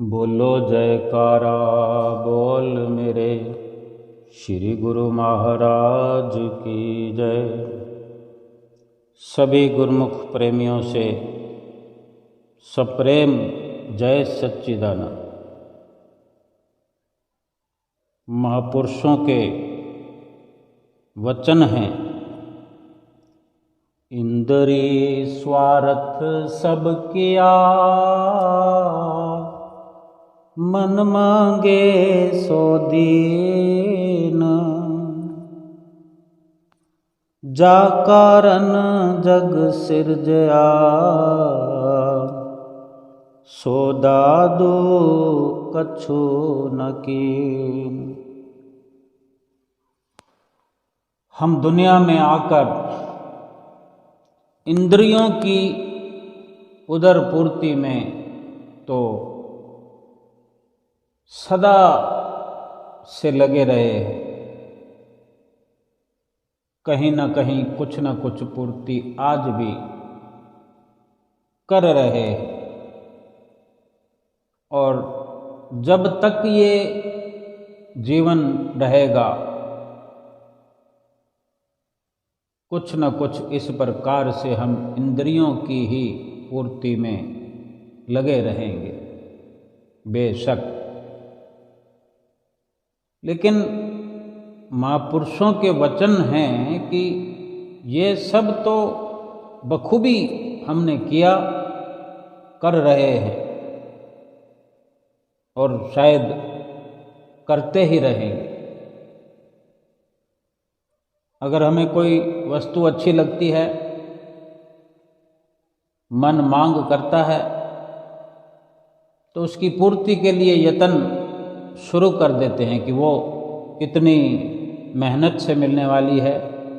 बोलो जयकारा बोल मेरे श्री गुरु महाराज की जय। सभी गुरुमुख प्रेमियों से सप्रेम जय सच्चिदानंद। महापुरुषों के वचन हैं, इंद्री स्वार्थ सब किया, मन मांगे सो दीन, जा कारण जग सिरजया, सो दादू कछु न कीन। हम दुनिया में आकर इंद्रियों की उदर पूर्ति में तो सदा से लगे रहे, कहीं न कहीं कुछ न कुछ पूर्ति आज भी कर रहे, और जब तक ये जीवन रहेगा कुछ न कुछ इस प्रकार से हम इंद्रियों की ही पूर्ति में लगे रहेंगे बेशक। लेकिन महापुरुषों के वचन हैं कि ये सब तो बखूबी हमने किया, कर रहे हैं और शायद करते ही रहेंगे। अगर हमें कोई वस्तु अच्छी लगती है, मन मांग करता है, तो उसकी पूर्ति के लिए यत्न शुरू कर देते हैं कि वो कितनी मेहनत से मिलने वाली है,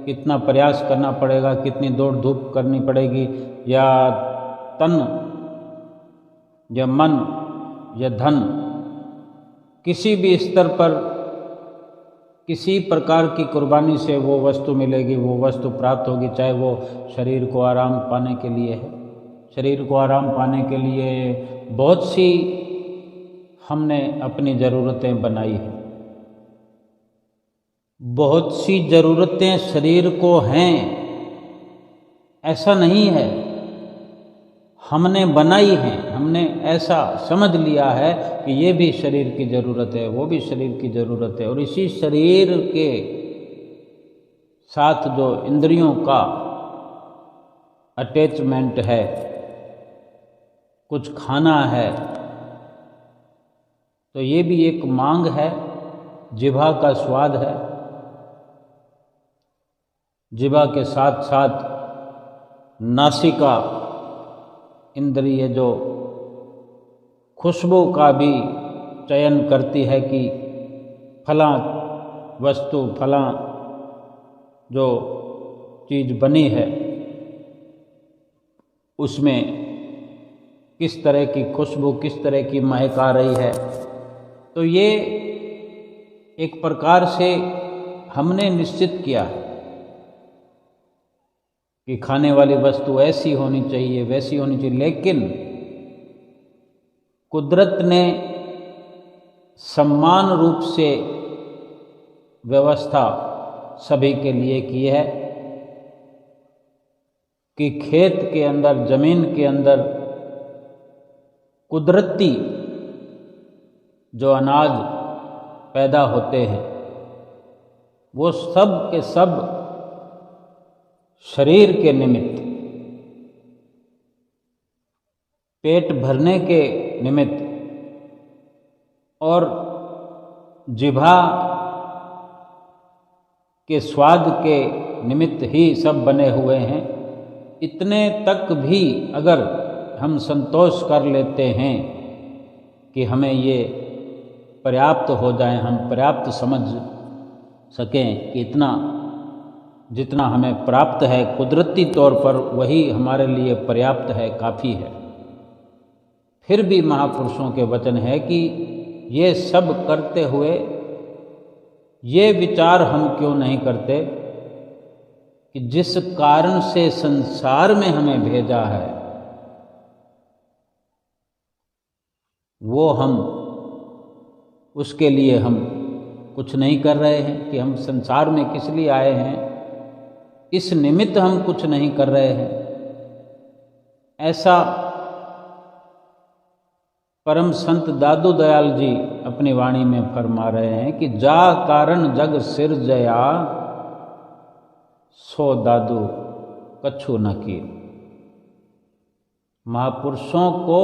कितना प्रयास करना पड़ेगा, कितनी दौड़ धूप करनी पड़ेगी, या तन या मन या धन किसी भी स्तर पर किसी प्रकार की कुर्बानी से वो वस्तु मिलेगी, वो वस्तु प्राप्त होगी। चाहे वो शरीर को आराम पाने के लिए है, शरीर को आराम पाने के लिए बहुत सी हमने अपनी ज़रूरतें बनाई हैं, बहुत सी ज़रूरतें शरीर को हैं, ऐसा नहीं है, हमने बनाई हैं। हमने ऐसा समझ लिया है कि ये भी शरीर की ज़रूरत है, वो भी शरीर की ज़रूरत है, और इसी शरीर के साथ जो इंद्रियों का अटैचमेंट है, कुछ खाना है, तो ये भी एक मांग है, जिह्वा का स्वाद है। जिह्वा के साथ साथ नासिका इंद्रिय जो खुशबू का भी चयन करती है कि फलां वस्तु, फलां जो चीज़ बनी है उसमें किस तरह की खुशबू, किस तरह की महक आ रही है। तो ये एक प्रकार से हमने निश्चित किया है कि खाने वाली वस्तु ऐसी होनी चाहिए, वैसी होनी चाहिए, लेकिन कुदरत ने समान रूप से व्यवस्था सभी के लिए की है कि खेत के अंदर, जमीन के अंदर कुदरती जो अनाज पैदा होते हैं वो सब के सब शरीर के निमित्त, पेट भरने के निमित्त और जिह्वा के स्वाद के निमित्त ही सब बने हुए हैं। इतने तक भी अगर हम संतोष कर लेते हैं कि हमें ये पर्याप्त हो जाए, हम पर्याप्त समझ सकें कि इतना जितना हमें प्राप्त है कुदरती तौर पर वही हमारे लिए पर्याप्त है, काफ़ी है, फिर भी महापुरुषों के वचन है कि ये सब करते हुए ये विचार हम क्यों नहीं करते कि जिस कारण से संसार में हमें भेजा है वो हम उसके लिए हम कुछ नहीं कर रहे हैं कि हम संसार में किस लिए आए हैं, इस निमित्त हम कुछ नहीं कर रहे हैं। ऐसा परम संत दादू दयाल जी अपनी वाणी में फरमा रहे हैं कि जा कारण जग सिरजया सो दादू कछु न की। महापुरुषों को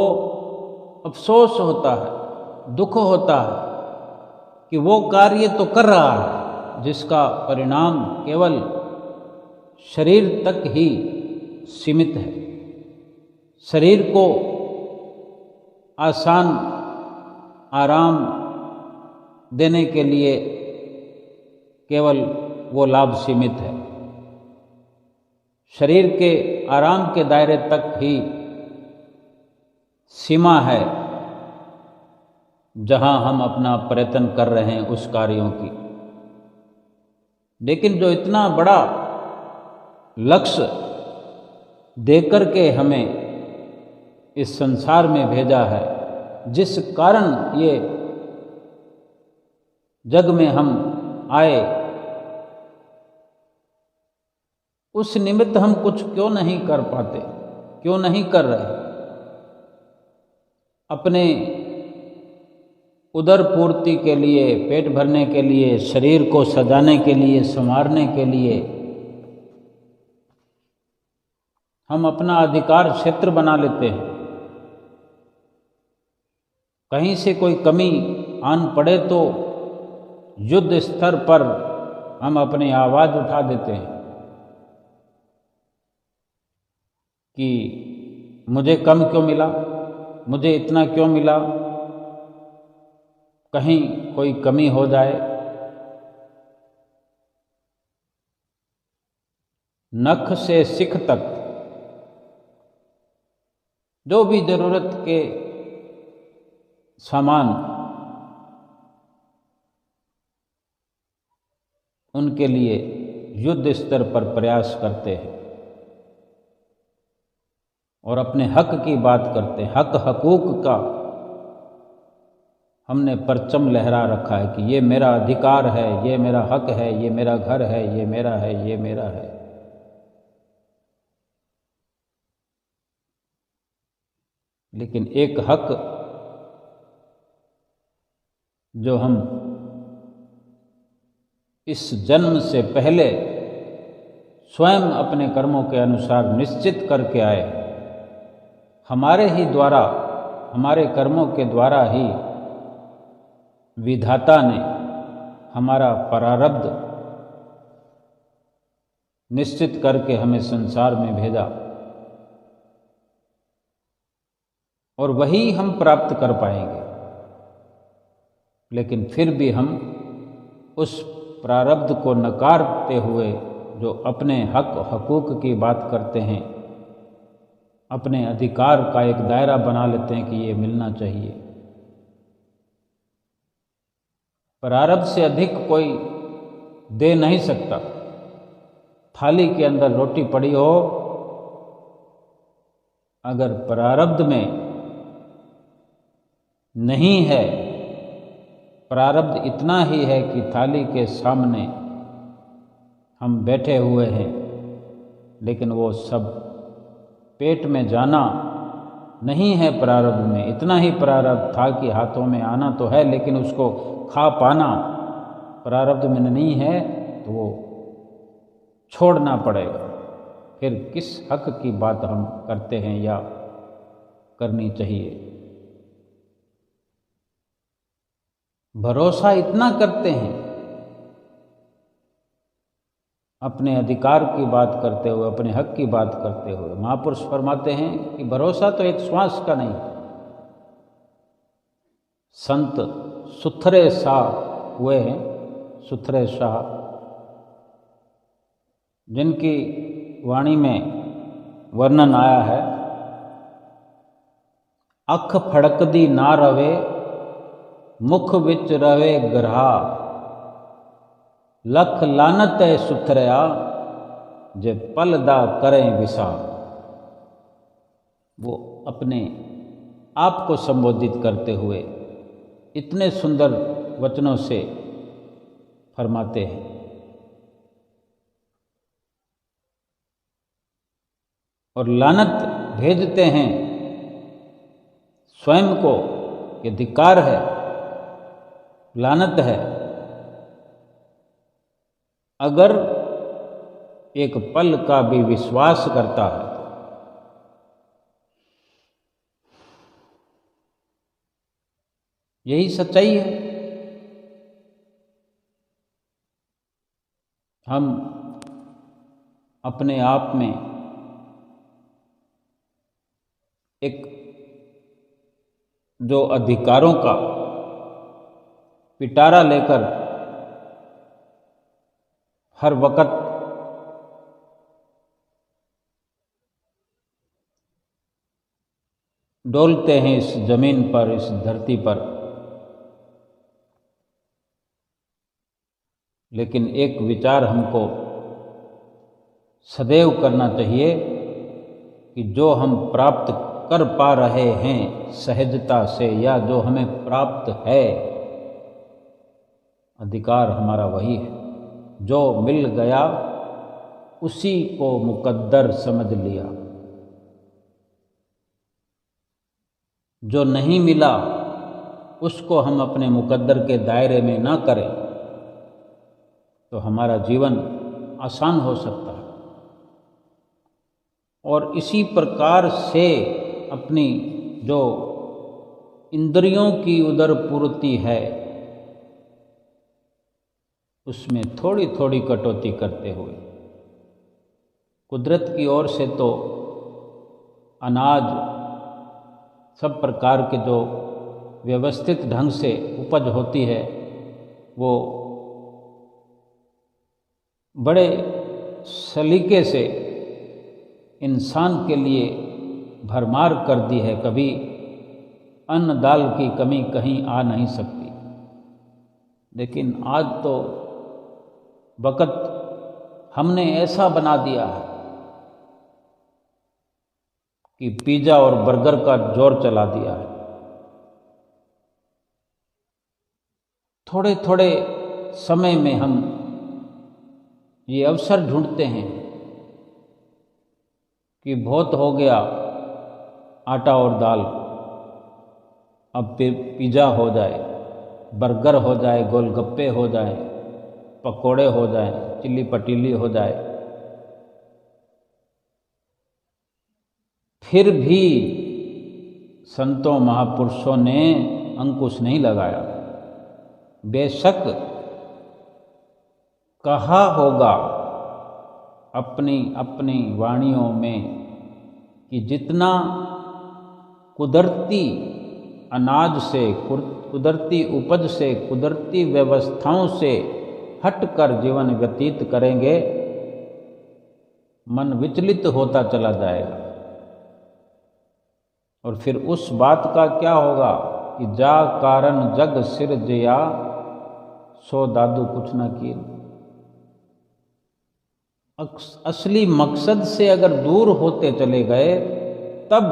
अफसोस होता है, दुख होता है कि वो कार्य तो कर रहा है जिसका परिणाम केवल शरीर तक ही सीमित है। शरीर को आसान आराम देने के लिए केवल वो लाभ सीमित है। शरीर के आराम के दायरे तक ही सीमा है जहां हम अपना प्रयत्न कर रहे हैं उस कार्यों की। लेकिन जो इतना बड़ा लक्ष्य देकर के हमें इस संसार में भेजा है, जिस कारण ये जग में हम आए, उस निमित्त हम कुछ क्यों नहीं कर पाते, क्यों नहीं कर रहे? अपने उदर पूर्ति के लिए, पेट भरने के लिए, शरीर को सजाने के लिए, संवारने के लिए हम अपना अधिकार क्षेत्र बना लेते हैं। कहीं से कोई कमी आन पड़े तो युद्ध स्तर पर हम अपनी आवाज़ उठा देते हैं कि मुझे कम क्यों मिला, मुझे इतना क्यों मिला, कहीं कोई कमी हो जाए। नख से सिख तक जो भी जरूरत के सामान, उनके लिए युद्ध स्तर पर प्रयास करते हैं और अपने हक की बात करते हैं। हक हकूक का हमने परचम लहरा रखा है कि ये मेरा अधिकार है, ये मेरा हक है, ये मेरा घर है, ये मेरा है, ये मेरा है। लेकिन एक हक जो हम इस जन्म से पहले स्वयं अपने कर्मों के अनुसार निश्चित करके आए, हमारे ही द्वारा, हमारे कर्मों के द्वारा ही विधाता ने हमारा प्रारब्ध निश्चित करके हमें संसार में भेजा और वही हम प्राप्त कर पाएंगे। लेकिन फिर भी हम उस प्रारब्ध को नकारते हुए जो अपने हक हकूक की बात करते हैं, अपने अधिकार का एक दायरा बना लेते हैं कि ये मिलना चाहिए। प्रारब्ध से अधिक कोई दे नहीं सकता। थाली के अंदर रोटी पड़ी हो, अगर प्रारब्ध में नहीं है, प्रारब्ध इतना ही है कि थाली के सामने हम बैठे हुए हैं, लेकिन वो सब पेट में जाना नहीं है प्रारब्ध में। इतना ही प्रारब्ध था कि हाथों में आना तो है, लेकिन उसको खा पाना प्रारब्ध में नहीं है, तो वो छोड़ना पड़ेगा। फिर किस हक की बात हम करते हैं या करनी चाहिए? भरोसा इतना करते हैं अपने अधिकार की बात करते हुए, अपने हक की बात करते हुए। महापुरुष फरमाते हैं कि भरोसा तो एक श्वास का नहीं। संत सुथरे शाह हुए हैं, सुथरे शाह, जिनकी वाणी में वर्णन आया है, अख फड़कदी ना रवे, मुख विच रवे ग्रहा, लख लानत है सुथरया, जे पलदा करें विसा। वो अपने आपको संबोधित करते हुए इतने सुंदर वचनों से फरमाते हैं। और लानत भेजते हैं स्वयं को, ये धिक्कार है, लानत है अगर एक पल का भी विश्वास करता है। यही सच्चाई है। हम अपने आप में एक जो अधिकारों का पिटारा लेकर हर वक्त डोलते हैं इस जमीन पर, इस धरती पर, लेकिन एक विचार हमको सदैव करना चाहिए कि जो हम प्राप्त कर पा रहे हैं सहजता से, या जो हमें प्राप्त है, अधिकार हमारा वही है। जो मिल गया उसी को मुकद्दर समझ लिया, जो नहीं मिला उसको हम अपने मुकद्दर के दायरे में ना करें तो हमारा जीवन आसान हो सकता है। और इसी प्रकार से अपनी जो इंद्रियों की उदर पूर्ति है उसमें थोड़ी थोड़ी कटौती करते हुए, कुदरत की ओर से तो अनाज सब प्रकार के जो व्यवस्थित ढंग से उपज होती है वो बड़े सलीके से इंसान के लिए भरमार कर दी है। कभी अन्न दाल की कमी कहीं आ नहीं सकती। लेकिन आज तो वक़्त हमने ऐसा बना दिया है कि पिज़्ज़ा और बर्गर का जोर चला दिया है। थोड़े थोड़े समय में हम ये अवसर ढूंढते हैं कि बहुत हो गया आटा और दाल, अब पिज़्ज़ा हो जाए, बर्गर हो जाए, गोलगप्पे हो जाए, पकोड़े हो जाए, चिल्ली पटीली हो जाए। फिर भी संतों महापुरुषों ने अंकुश नहीं लगाया। बेशक कहा होगा अपनी अपनी वाणियों में कि जितना कुदरती अनाज से, कुदरती उपज से, कुदरती व्यवस्थाओं से हटकर जीवन व्यतीत करेंगे, मन विचलित होता चला जाएगा। और फिर उस बात का क्या होगा कि जा कारण जग सिर जया, सो दादू कुछ ना किए। असली मकसद से अगर दूर होते चले गए तब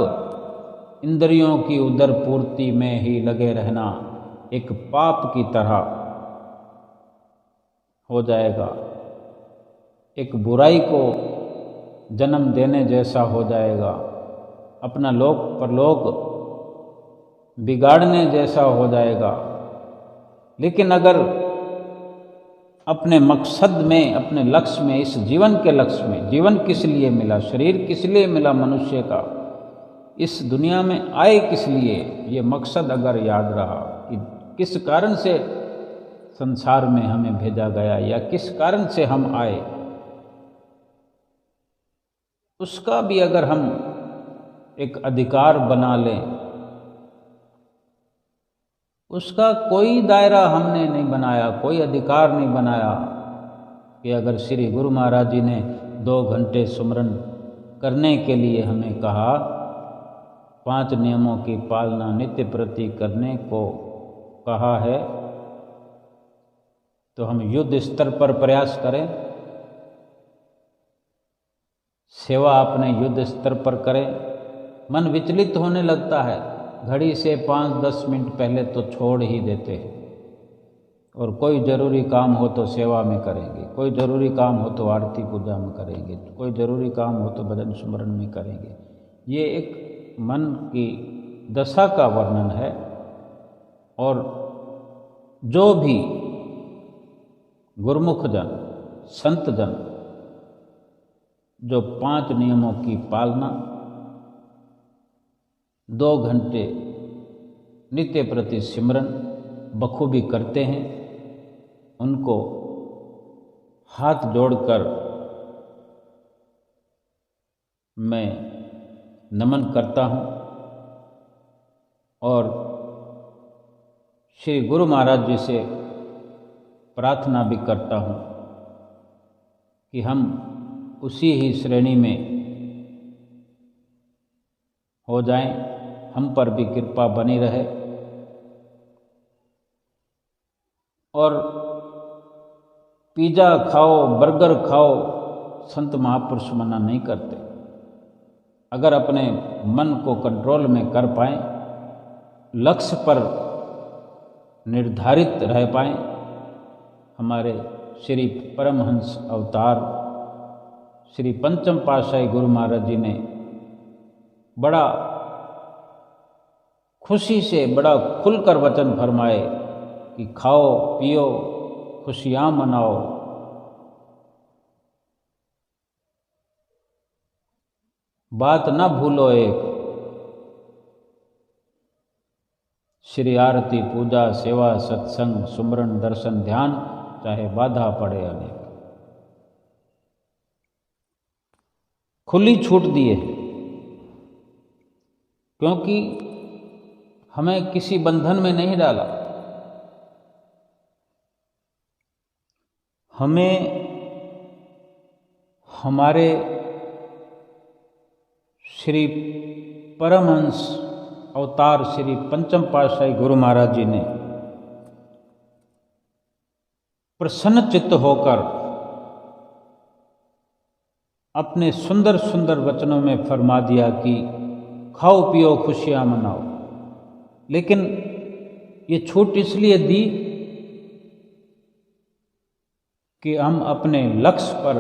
इंद्रियों की उदर पूर्ति में ही लगे रहना एक पाप की तरह हो जाएगा, एक बुराई को जन्म देने जैसा हो जाएगा, अपना लोक परलोक बिगाड़ने जैसा हो जाएगा। लेकिन अगर अपने मकसद में, अपने लक्ष्य में, इस जीवन के लक्ष्य में, जीवन किस लिए मिला, शरीर किस लिए मिला मनुष्य का, इस दुनिया में आए किस लिए, ये मकसद अगर याद रहा कि किस कारण से संसार में हमें भेजा गया या किस कारण से हम आए, उसका भी अगर हम एक अधिकार बना लें, उसका कोई दायरा हमने नहीं बनाया, कोई अधिकार नहीं बनाया कि अगर श्री गुरु महाराज जी ने 2 घंटे सुमरन करने के लिए हमें कहा, 5 नियमों की पालना नित्य प्रति करने को कहा है, तो हम युद्ध स्तर पर प्रयास करें, सेवा अपने युद्ध स्तर पर करें। मन विचलित होने लगता है घड़ी से 5-10 मिनट पहले तो छोड़ ही देते हैं, और कोई ज़रूरी काम हो तो सेवा में करेंगे, कोई ज़रूरी काम हो तो आरती पूजा में करेंगे, कोई ज़रूरी काम हो तो भजन स्मरण में करेंगे। ये एक मन की दशा का वर्णन है। और जो भी गुरुमुख जन, संत जन जो 5 नियमों की पालना, 2 घंटे नित्य प्रति सिमरन बखूबी करते हैं, उनको हाथ जोड़कर मैं नमन करता हूँ और श्री गुरु महाराज जी से प्रार्थना भी करता हूँ कि हम उसी ही श्रेणी में हो जाएं, हम पर भी कृपा बनी रहे। और पिज़्ज़ा खाओ, बर्गर खाओ, संत महापुरुष मना नहीं करते। अगर अपने मन को कंट्रोल में कर पाएं, लक्ष्य पर निर्धारित रह पाएं, हमारे श्री परमहंस अवतार श्री पंचम पातशाही गुरु महाराज जी ने बड़ा खुशी से, बड़ा खुलकर वचन फरमाए कि खाओ पियो, खुशियाँ मनाओ, बात न भूलो एक, श्री आरती पूजा सेवा सत्संग सुमरन दर्शन ध्यान, चाहे बाधा पड़े अनेक। खुली छूट दिए, क्योंकि हमें किसी बंधन में नहीं डाला। हमें हमारे श्री परमहंस अवतार श्री पंचम पातशाही गुरु महाराज जी ने प्रसन्न चित्त होकर अपने सुंदर सुंदर वचनों में फरमा दिया कि खाओ पियो खुशियाँ मनाओ। लेकिन ये छूट इसलिए दी कि हम अपने लक्ष्य पर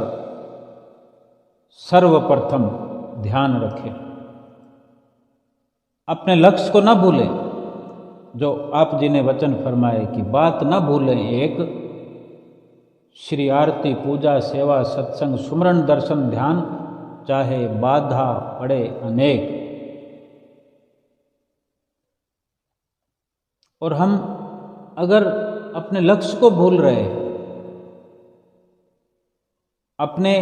सर्वप्रथम ध्यान रखें, अपने लक्ष्य को न भूलें। जो आप जी ने वचन फरमाए कि बात न भूलें एक, श्री आरती पूजा सेवा सत्संग सुमरन दर्शन ध्यान, चाहे बाधा पड़े अनेक। और हम अगर अपने लक्ष्य को भूल रहे हैं, अपने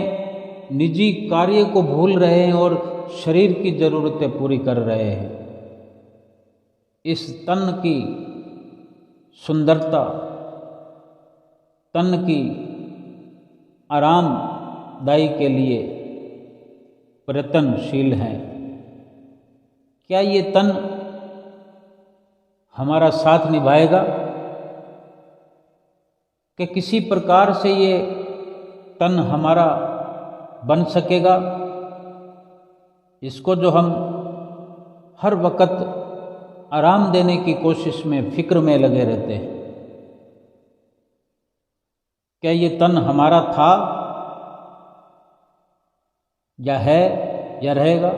निजी कार्य को भूल रहे हैं और शरीर की ज़रूरतें पूरी कर रहे हैं, इस तन की सुंदरता, तन की आरामदायी के लिए प्रयत्नशील हैं, क्या ये तन हमारा साथ निभाएगा? कि किसी प्रकार से ये तन हमारा बन सकेगा? इसको जो हम हर वक्त आराम देने की कोशिश में, फिक्र में लगे रहते हैं, क्या ये तन हमारा था या है या रहेगा?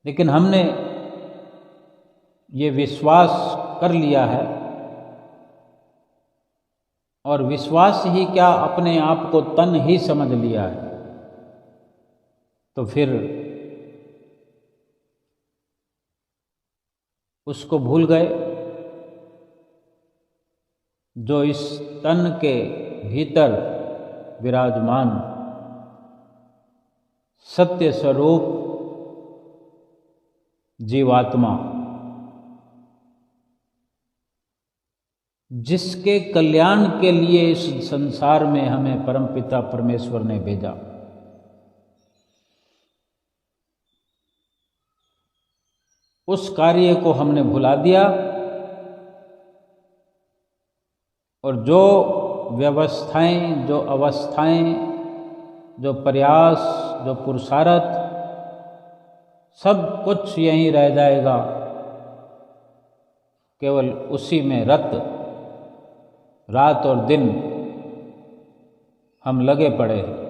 लेकिन हमने ये विश्वास कर लिया है, और विश्वास ही क्या अपने आप को तन ही समझ लिया है, तो फिर उसको भूल गए जो इस तन के भीतर विराजमान सत्य स्वरूप जीवात्मा, जिसके कल्याण के लिए इस संसार में हमें परमपिता परमेश्वर ने भेजा, उस कार्य को हमने भुला दिया। और जो व्यवस्थाएं, जो अवस्थाएं, जो प्रयास, जो पुरुषार्थ सब कुछ यहीं रह जाएगा, केवल उसी में रत रात और दिन हम लगे पड़े हैं।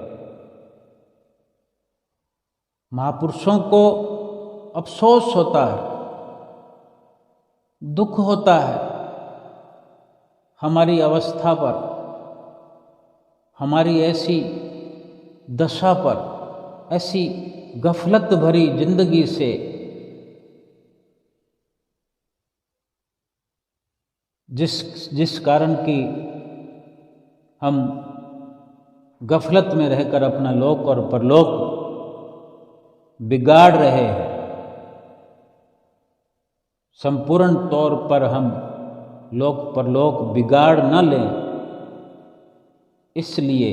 महापुरुषों को अफसोस होता है, दुख होता है हमारी अवस्था पर, हमारी ऐसी दशा पर, ऐसी गफलत भरी जिंदगी से जिस कारण की हम गफलत में रहकर अपना लोक और परलोक बिगाड़ रहे हैं। संपूर्ण तौर पर हम लोक परलोक बिगाड़ न लें, इसलिए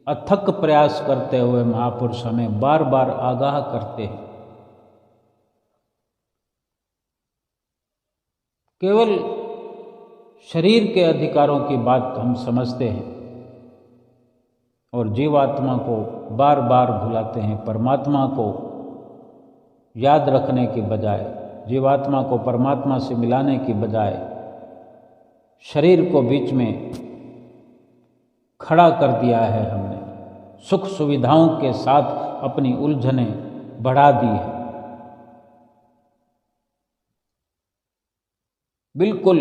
अथक प्रयास करते हुए महापुरुष हमें बार बार आगाह करते हैं। केवल शरीर के अधिकारों की बात हम समझते हैं और जीवात्मा को बार बार भुलाते हैं। परमात्मा को याद रखने के बजाय, जीवात्मा को परमात्मा से मिलाने की बजाय शरीर को बीच में खड़ा कर दिया है हमने। सुख सुविधाओं के साथ अपनी उलझनें बढ़ा दी है। बिल्कुल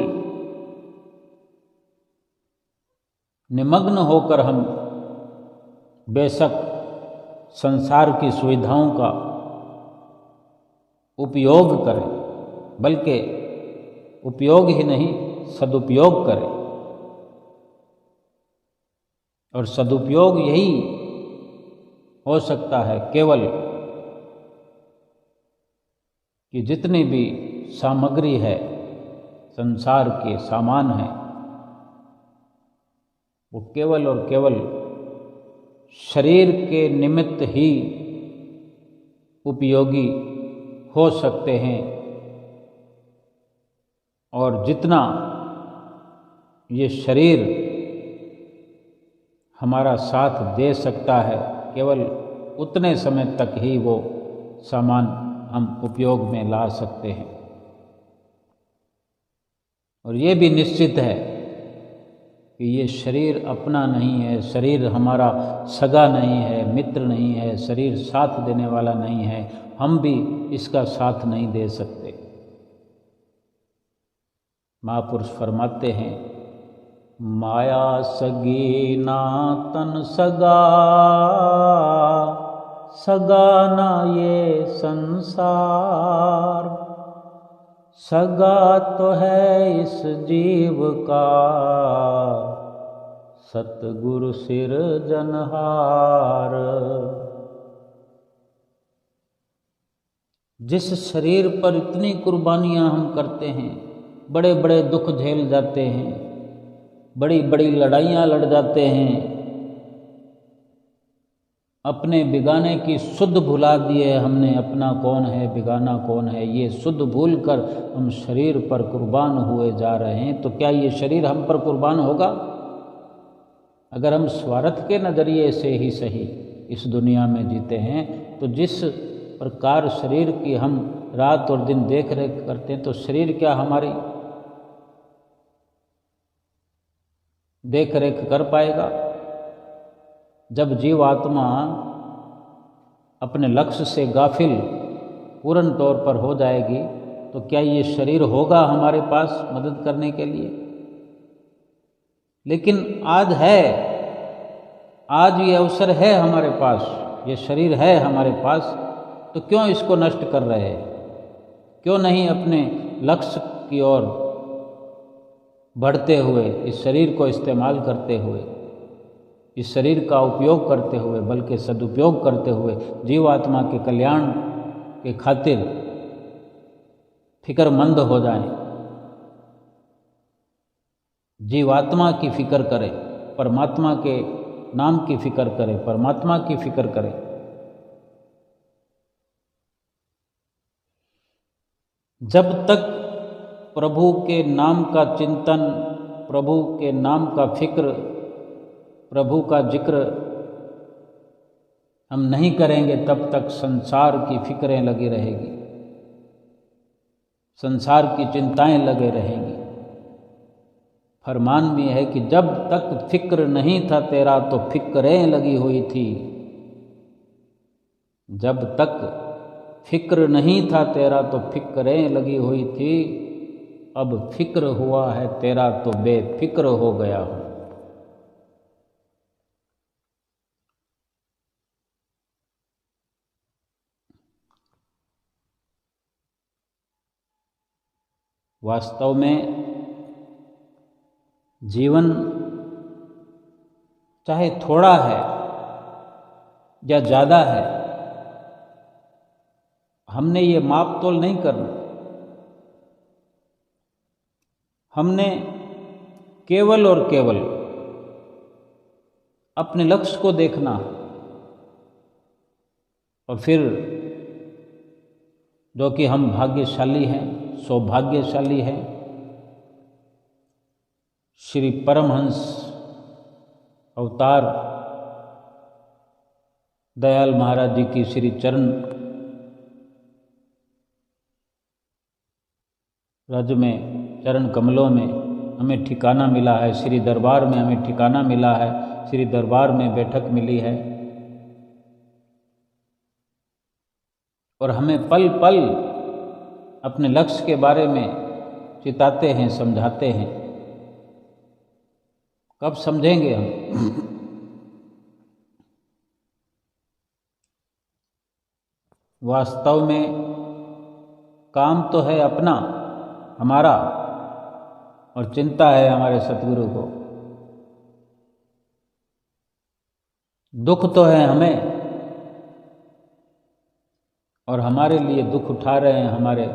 निमग्न होकर हम बेशक संसार की सुविधाओं का उपयोग करें, बल्कि उपयोग ही नहीं सदुपयोग करें। और सदुपयोग यही हो सकता है केवल कि जितनी भी सामग्री है, संसार के सामान है, वो केवल और केवल शरीर के निमित्त ही उपयोगी हो सकते हैं। और जितना ये शरीर हमारा साथ दे सकता है, केवल उतने समय तक ही वो सामान हम उपयोग में ला सकते हैं। और ये भी निश्चित है कि ये शरीर अपना नहीं है, शरीर हमारा सगा नहीं है, मित्र नहीं है, शरीर साथ देने वाला नहीं है, हम भी इसका साथ नहीं दे सकते। महापुरुष फरमाते हैं, माया सगी ना तन सगा, सगा ना ये संसार, सगा तो है इस जीव का, सतगुरु सिरजनहार। जिस शरीर पर इतनी कुर्बानियां हम करते हैं, बड़े बड़े दुख झेल जाते हैं, बड़ी बड़ी लड़ाइयाँ लड़ जाते हैं, अपने बिगाने की सुध भुला दिए हमने, अपना कौन है बिगाना कौन है, ये सुध भूलकर हम शरीर पर कुर्बान हुए जा रहे हैं। तो क्या ये शरीर हम पर कुर्बान होगा? अगर हम स्वार्थ के नज़रिए से ही सही इस दुनिया में जीते हैं, तो जिस प्रकार शरीर की हम रात और दिन देख रेख करते हैं, तो शरीर क्या हमारी देख रेख कर पाएगा? जब जीवात्मा अपने लक्ष्य से गाफिल पूर्ण तौर पर हो जाएगी, तो क्या ये शरीर होगा हमारे पास मदद करने के लिए? लेकिन आज है, आज ये अवसर है हमारे पास, ये शरीर है हमारे पास, तो क्यों इसको नष्ट कर रहे हैं? क्यों नहीं अपने लक्ष्य की ओर बढ़ते हुए, इस शरीर को इस्तेमाल करते हुए, इस शरीर का उपयोग करते हुए, बल्कि सदुपयोग करते हुए जीवात्मा के कल्याण के खातिर फिक्रमंद हो जाएं, जीवात्मा की फिक्र करें, परमात्मा के नाम की फिक्र करें, परमात्मा की फिक्र करें। जब तक प्रभु के नाम का चिंतन, प्रभु के नाम का फिक्र, प्रभु का जिक्र हम नहीं करेंगे तब तक संसार की फिक्रें लगी रहेगी, संसार की चिंताएं लगे रहेंगी। फरमान भी है कि जब तक फिक्र नहीं था तेरा तो फिक्रें लगी हुई थी, जब तक फिक्र नहीं था तेरा तो फिक्रें लगी हुई थी, अब फिक्र हुआ है तेरा तो बेफिक्र हो गया हूं। वास्तव में जीवन चाहे थोड़ा है या ज़्यादा है, हमने ये माप तोल नहीं करना। हमने केवल और केवल अपने लक्ष्य को देखना और फिर जो कि हम भाग्यशाली हैं, सौभाग्यशाली हैं, श्री परमहंस अवतार दयाल महाराज जी की श्री चरण रज में, चरण कमलों में हमें ठिकाना मिला है, श्री दरबार में हमें ठिकाना मिला है, श्री दरबार में बैठक मिली है और हमें पल पल अपने लक्ष्य के बारे में चिताते हैं, समझाते हैं। कब समझेंगे हम? वास्तव में काम तो है अपना, हमारा, और चिंता है हमारे सतगुरु को। दुख तो है हमें और हमारे लिए दुख उठा रहे हैं हमारे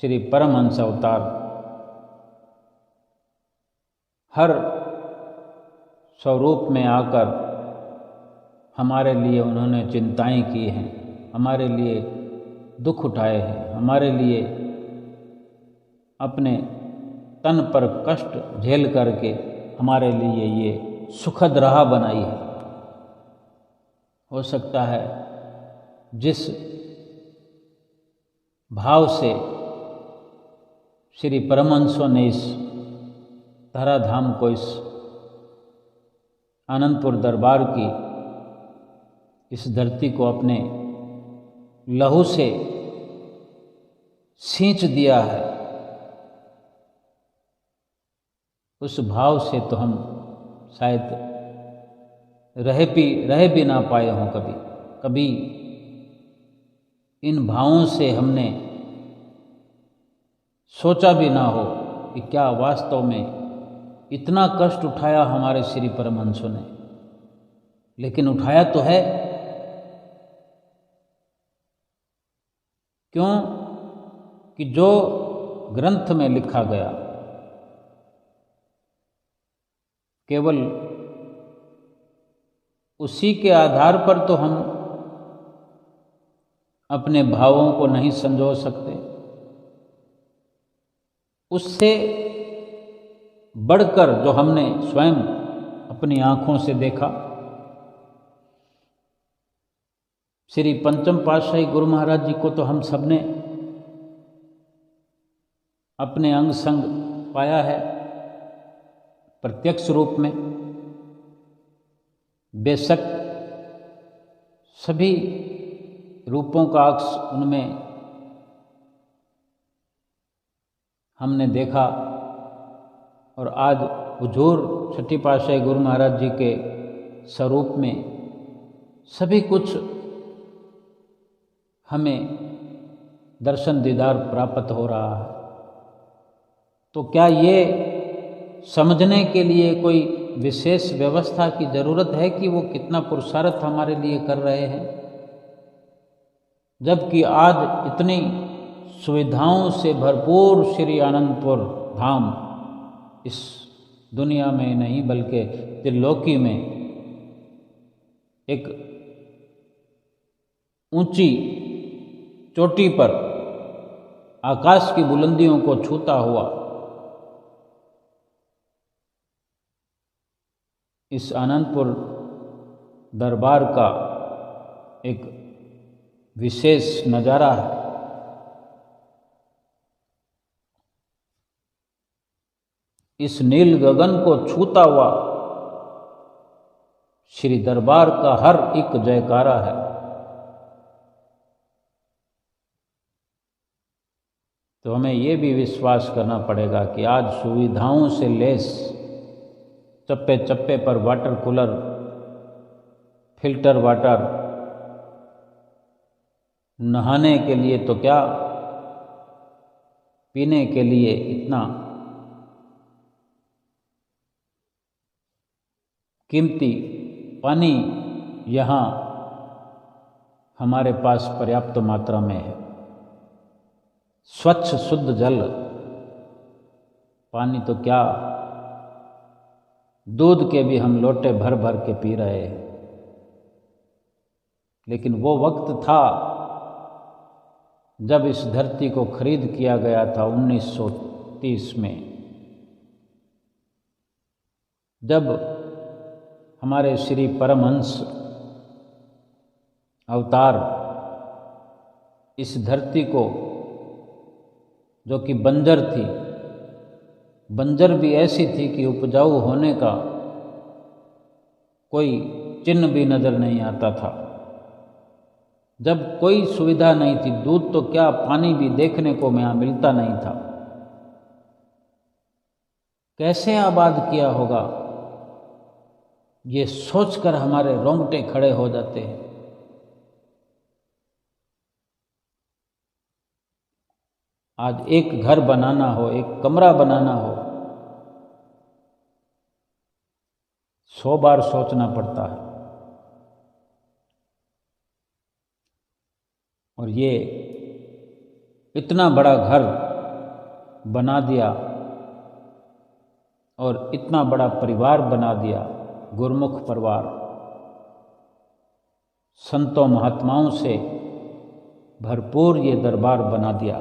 श्री परमहंस अवतार। हर स्वरूप में आकर हमारे लिए उन्होंने चिंताएं की हैं, हमारे लिए दुख उठाए हैं, हमारे लिए अपने तन पर कष्ट झेल करके हमारे लिए ये सुखद राह बनाई है। हो सकता है जिस भाव से श्री परमहंसों ने इस धराधाम को, इस आनंदपुर दरबार की इस धरती को अपने लहू से सींच दिया है, उस भाव से तो हम शायद रह भी ना पाए हों कभी। कभी इन भावों से हमने सोचा भी ना हो कि क्या वास्तव में इतना कष्ट उठाया हमारे श्री परमहंसों ने, लेकिन उठाया तो है। क्यों कि जो ग्रंथ में लिखा गया केवल उसी के आधार पर तो हम अपने भावों को नहीं संजो सकते, उससे बढ़कर जो हमने स्वयं अपनी आँखों से देखा, श्री पंचम पातशाही गुरु महाराज जी को तो हम सबने अपने अंग संग पाया है प्रत्यक्ष रूप में। बेशक सभी रूपों का अक्स उनमें हमने देखा और आज हुजूर छठी पातशाही गुरु महाराज जी के स्वरूप में सभी कुछ हमें दर्शन दीदार प्राप्त हो रहा है। तो क्या ये समझने के लिए कोई विशेष व्यवस्था की ज़रूरत है कि वो कितना पुरुषार्थ हमारे लिए कर रहे हैं, जबकि आज इतनी सुविधाओं से भरपूर श्री आनंदपुर धाम इस दुनिया में नहीं बल्कि त्रिलोकी में एक ऊंची चोटी पर आकाश की बुलंदियों को छूता हुआ इस आनंदपुर दरबार का एक विशेष नज़ारा है। इस नील गगन को छूता हुआ श्री दरबार का हर एक जयकारा है। तो हमें ये भी विश्वास करना पड़ेगा कि आज सुविधाओं से लैस चप्पे चप्पे पर वाटर कूलर, फिल्टर वाटर, नहाने के लिए तो क्या, पीने के लिए इतना कीमती पानी यहाँ हमारे पास पर्याप्त मात्रा में है। स्वच्छ शुद्ध जल, पानी तो क्या, दूध के भी हम लोटे भर भर के पी रहे हैं। लेकिन वो वक्त था जब इस धरती को खरीद किया गया था 1930 में, जब हमारे श्री परमहंस अवतार इस धरती को, जो कि बंजर थी, बंजर भी ऐसी थी कि उपजाऊ होने का कोई चिन्ह भी नज़र नहीं आता था, जब कोई सुविधा नहीं थी, दूध तो क्या पानी भी देखने को यहाँ मिलता नहीं था, कैसे आबाद किया होगा, ये सोचकर हमारे रोंगटे खड़े हो जाते हैं। आज एक घर बनाना हो, एक कमरा बनाना हो, 100 बार सोचना पड़ता है। और ये इतना बड़ा घर बना दिया और इतना बड़ा परिवार बना दिया, गुरमुख परिवार, संतों महात्माओं से भरपूर ये दरबार बना दिया।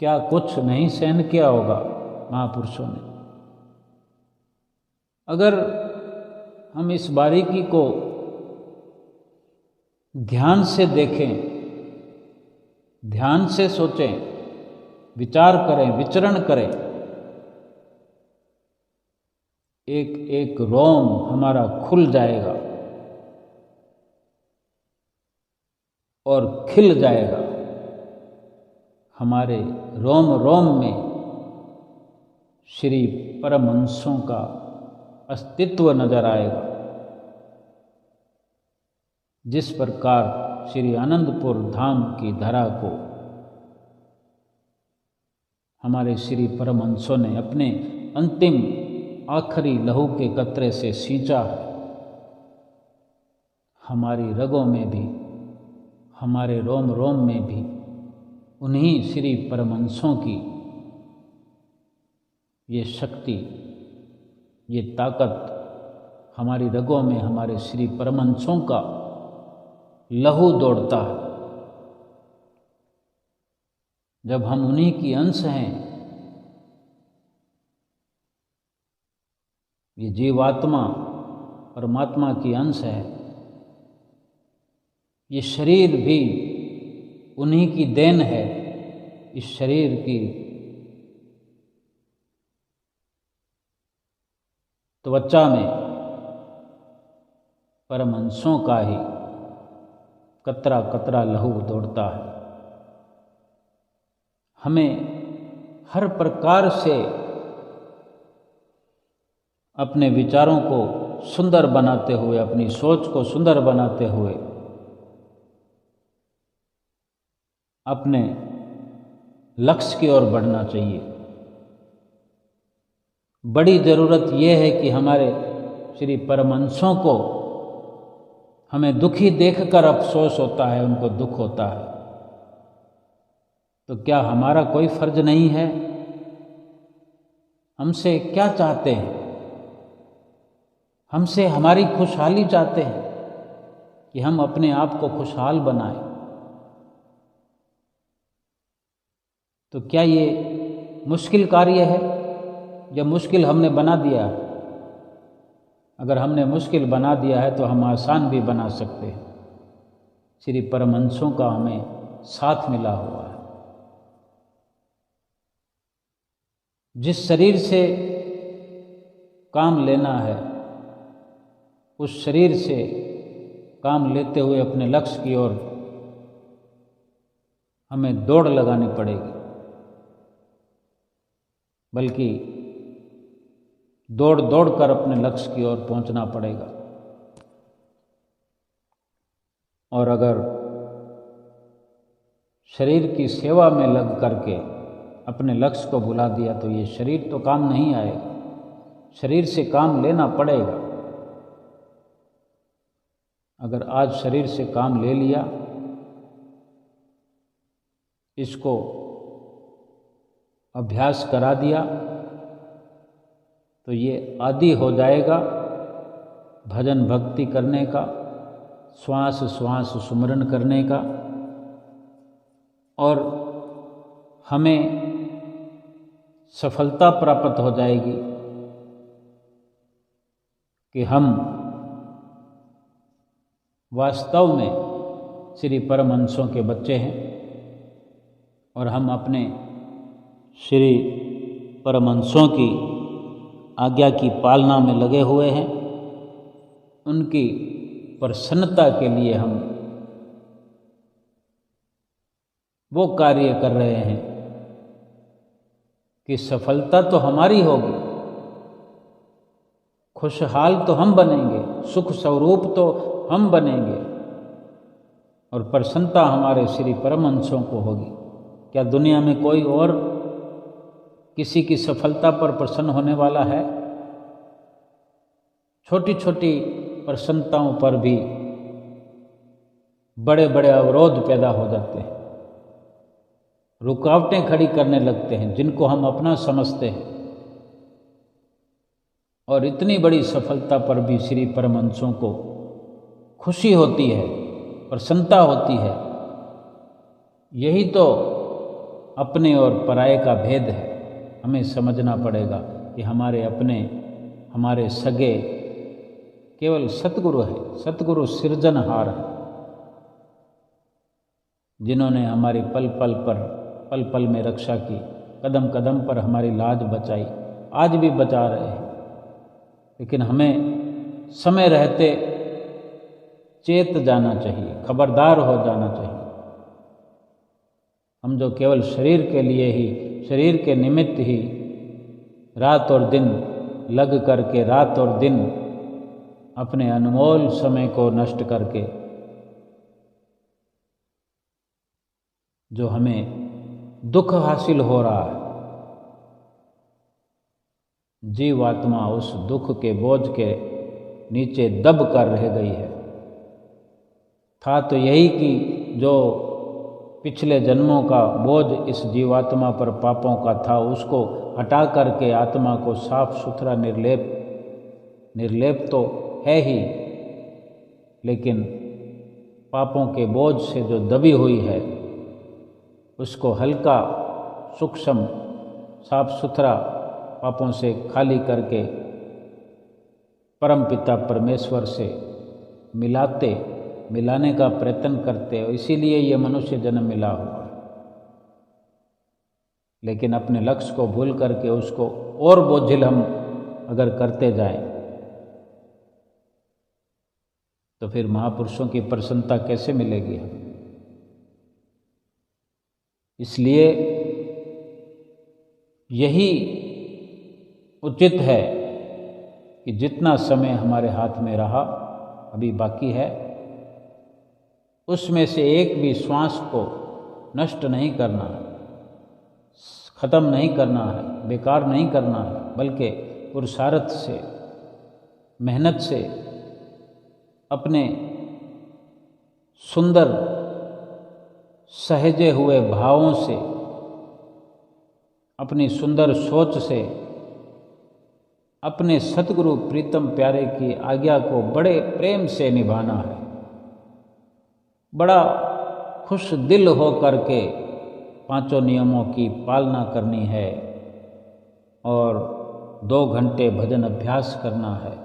क्या कुछ नहीं सहन किया होगा महापुरुषों ने? अगर हम इस बारीकी को ध्यान से देखें, ध्यान से सोचें, विचार करें, विचरण करें, एक एक रोम हमारा खुल जाएगा और खिल जाएगा। हमारे रोम रोम में श्री परमहंसों का अस्तित्व नजर आएगा। जिस प्रकार श्री आनंदपुर धाम की धरा को हमारे श्री परमहंसों ने अपने अंतिम आखिरी लहू के कतरे से सींचा है, हमारी रगों में भी, हमारे रोम रोम में भी उन्हीं श्री परमहंसों की ये शक्ति, ये ताकत, हमारी रगों में हमारे श्री परमहंसों का लहू दौड़ता है। जब हम उन्हीं की अंश हैं, ये जीवात्मा परमात्मा की अंश है, ये शरीर भी उन्हीं की देन है। इस शरीर की त्वचा में परमहंसों का ही कतरा कतरा लहू दौड़ता है। हमें हर प्रकार से अपने विचारों को सुंदर बनाते हुए, अपनी सोच को सुंदर बनाते हुए अपने लक्ष्य की ओर बढ़ना चाहिए। बड़ी ज़रूरत यह है कि हमारे श्री परमहंसों को हमें दुखी देखकर अफसोस होता है, उनको दुख होता है। तो क्या हमारा कोई फर्ज नहीं है? हमसे क्या चाहते हैं? हमसे हमारी खुशहाली चाहते हैं कि हम अपने आप को खुशहाल बनाएं। तो क्या ये मुश्किल कार्य है या मुश्किल हमने बना दिया है? अगर हमने मुश्किल बना दिया है तो हम आसान भी बना सकते हैं। श्री परमहंसों का हमें साथ मिला हुआ है। जिस शरीर से काम लेना है उस शरीर से काम लेते हुए अपने लक्ष्य की ओर हमें दौड़ लगानी पड़ेगी, बल्कि दौड़ दौड़ कर अपने लक्ष्य की ओर पहुंचना पड़ेगा। और अगर शरीर की सेवा में लग करके अपने लक्ष्य को भुला दिया तो ये शरीर तो काम नहीं आएगा, शरीर से काम लेना पड़ेगा। अगर आज शरीर से काम ले लिया, इसको अभ्यास करा दिया, तो ये आदी हो जाएगा भजन भक्ति करने का, श्वास श्वास सुमरन करने का, और हमें सफलता प्राप्त हो जाएगी कि हम वास्तव में श्री परमहंसों के बच्चे हैं और हम अपने श्री परमहंसों की आज्ञा की पालना में लगे हुए हैं। उनकी प्रसन्नता के लिए हम वो कार्य कर रहे हैं कि सफलता तो हमारी होगी, खुशहाल तो हम बनेंगे, सुख स्वरूप तो हम बनेंगे और प्रसन्नता हमारे श्री परमहंसों को होगी। क्या दुनिया में कोई और किसी की सफलता पर प्रसन्न होने वाला है? छोटी छोटी प्रसन्नताओं पर भी बड़े बड़े अवरोध पैदा हो जाते हैं, रुकावटें खड़ी करने लगते हैं जिनको हम अपना समझते हैं। और इतनी बड़ी सफलता पर भी श्री परमहंसों को खुशी होती है, प्रसन्नता होती है। यही तो अपने और पराये का भेद है। हमें समझना पड़ेगा कि हमारे अपने, हमारे सगे केवल सतगुरु है। सतगुरु सृजनहार है, जिन्होंने हमारी पल पल में रक्षा की, कदम कदम पर हमारी लाज बचाई, आज भी बचा रहे हैं। लेकिन हमें समय रहते चेत जाना चाहिए, खबरदार हो जाना चाहिए। हम जो केवल शरीर के लिए ही, शरीर के निमित्त ही रात और दिन लग करके, रात और दिन अपने अनमोल समय को नष्ट करके जो हमें दुख हासिल हो रहा है, जीवात्मा उस दुख के बोझ के नीचे दब कर रह गई है। था तो यही कि जो पिछले जन्मों का बोझ इस जीवात्मा पर पापों का था, उसको हटा करके आत्मा को साफ सुथरा निर्लेप तो है ही, लेकिन पापों के बोझ से जो दबी हुई है उसको हल्का, सूक्ष्म, साफ सुथरा पापों से खाली करके परमपिता परमेश्वर से मिलाने का प्रयत्न करते हो। इसीलिए ये मनुष्य जन्म मिला हुआ है। लेकिन अपने लक्ष्य को भूल करके उसको और बोझिल हम अगर करते जाएं तो फिर महापुरुषों की प्रसन्नता कैसे मिलेगी हमें? इसलिए यही उचित है कि जितना समय हमारे हाथ में रहा, अभी बाकी है, उसमें से एक भी श्वास को नष्ट नहीं करना है, ख़त्म नहीं करना है, बेकार नहीं करना है, बल्कि पुरुषार्थ से, मेहनत से, अपने सुंदर सहेजे हुए भावों से, अपनी सुंदर सोच से, अपने सतगुरु प्रीतम प्यारे की आज्ञा को बड़े प्रेम से निभाना है। बड़ा खुश दिल हो करके पांचों नियमों की पालना करनी है और 2 घंटे भजन अभ्यास करना है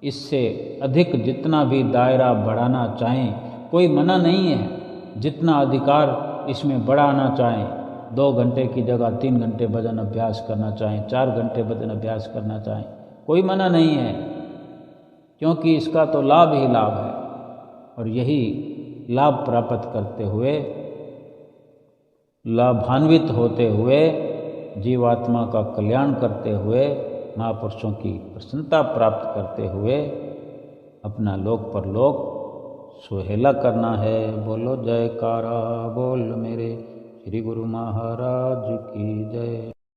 इससे अधिक जितना भी दायरा बढ़ाना चाहें, कोई मना नहीं है। जितना अधिकार इसमें बढ़ाना चाहें, 2 घंटे की जगह 3 घंटे भजन अभ्यास करना चाहें, 4 घंटे भजन अभ्यास करना चाहें, कोई मना नहीं है, क्योंकि इसका तो लाभ ही लाभ है। और यही लाभ प्राप्त करते हुए, लाभान्वित होते हुए, जीवात्मा का कल्याण करते हुए, महापुरुषों की प्रसन्नता प्राप्त करते हुए अपना लोक परलोक सुहेला करना है। बोलो जयकारा बोल मेरे श्री गुरु महाराज की जय।